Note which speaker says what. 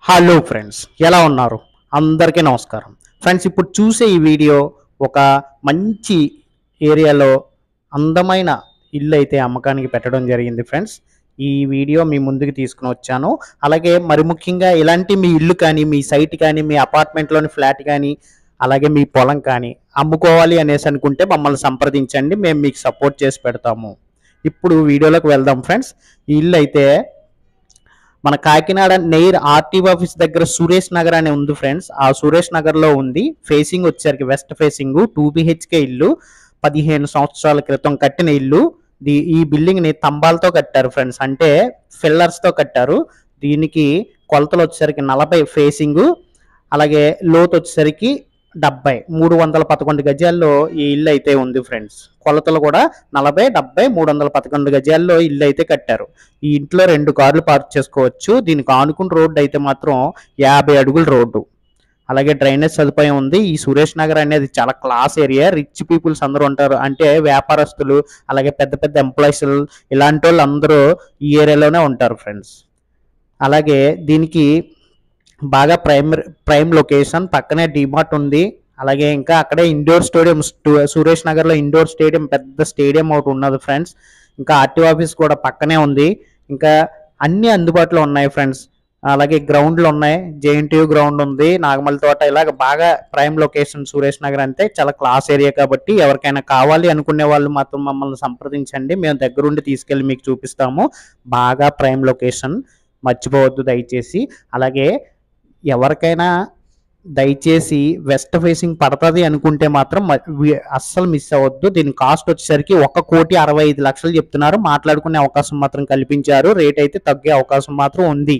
Speaker 1: Hello friends, ఎలా ఉన్నారు? అందరికీ నమస్కారం. ఫ్రెండ్స్, ఇప్పుడు చూసే ఈ వీడియో ఒక మంచి ఏరియాలో అందమైన ఇల్లు అయితే అమ్మకానికి పెట్టడం జరిగింది ఫ్రెండ్స్. ఈ వీడియో మీ ముందుకు తీసుకుని వచ్చాను. అలాగే మరి ముఖ్యంగా ఇలాంటి మీ ఇల్లు కానీ, మీ సైట్ కానీ, మీ అపార్ట్మెంట్లోని ఫ్లాట్ కానీ, అలాగే మీ పొలం కానీ అమ్ముకోవాలి అనేసి అనుకుంటే మమ్మల్ని సంప్రదించండి. మేము మీకు సపోర్ట్ చేసి పెడతాము. ఇప్పుడు వీడియోలోకి వెళ్దాం ఫ్రెండ్స్. ఈ ఇల్లు అయితే మన కాకినాడ నెయిర్ ఆర్టీ ఆఫీస్ దగ్గర సురేష్ నగర్ అని ఉంది ఫ్రెండ్స్. ఆ సురేష్ నగర్ లో ఉంది. ఫేసింగ్ వచ్చేసరికి వెస్ట్ ఫేసింగ్ 2 BHK ఇల్లు. 15 సంవత్సరాల క్రితం కట్టిన ఇల్లు. ఈ బిల్డింగ్ ని తంబాలతో కట్టారు ఫ్రెండ్స్, అంటే ఫిల్లర్స్ తో కట్టారు. దీనికి కొలతలు వచ్చేసరికి 40 ఫేసింగ్, అలాగే లోతు వచ్చేసరికి 70, 311 గజాల్లో ఈ ఇల్లు అయితే ఉంది ఫ్రెండ్స్. కొలతలు కూడా 40, 70, 311 గజాల్లో ఇల్లు అయితే కట్టారు. ఈ ఇంట్లో 2 కార్లు పార్క్ చేసుకోవచ్చు. దీనికి ఆనుకున్న రోడ్డు అయితే మాత్రం 50 అడుగుల రోడ్డు. అలాగే డ్రైనేజ్ సదుపాయం ఉంది. ఈ సురేష్ నగర్ అనేది చాలా క్లాస్ ఏరియా. రిచ్ పీపుల్స్ అందరూ ఉంటారు, అంటే వ్యాపారస్తులు, అలాగే పెద్ద పెద్ద ఎంప్లాయీస్, ఇలాంటి వాళ్ళు అందరూ ఈ ఏరియాలోనే ఉంటారు ఫ్రెండ్స్. అలాగే దీనికి బాగా ప్రైమ్ లొకేషన్, పక్కనే డిమార్ట్ ఉంది. అలాగే ఇంకా అక్కడే ఇండోర్ స్టేడియం, సురేష్ నగర్లో ఇండోర్ స్టేడియం, పెద్ద స్టేడియం ఒకటి ఉన్నది ఫ్రెండ్స్. ఇంకా ఆర్టీ ఆఫీస్ కూడా పక్కనే ఉంది. ఇంకా అన్ని అందుబాటులో ఉన్నాయి ఫ్రెండ్స్. అలాగే గ్రౌండ్లు ఉన్నాయి. JNTU గ్రౌండ్ ఉంది, నాగమల్లి తోట. ఇలాగ బాగా ప్రైమ్ లొకేషన్ సురేష్ నగర్ అంటే చాలా క్లాస్ ఏరియా కాబట్టి ఎవరికైనా కావాలి అనుకునే వాళ్ళు మాత్రం మమ్మల్ని సంప్రదించండి. మేము దగ్గరుండి తీసుకెళ్ళి మీకు చూపిస్తాము. బాగా ప్రైమ్ లొకేషన్, మర్చిపోవద్దు దయచేసి. అలాగే ఎవరికైనా దయచేసి వెస్ట్ ఫేసింగ్ పడుతుంది అనుకుంటే మాత్రం అస్సలు మిస్ అవ్వద్దు. దీని కాస్ట్ వచ్చేసరికి 1,65,00,000 చెప్తున్నారు. మాట్లాడుకునే అవకాశం మాత్రం కల్పించారు. రేట్ అయితే తగ్గే అవకాశం మాత్రం ఉంది.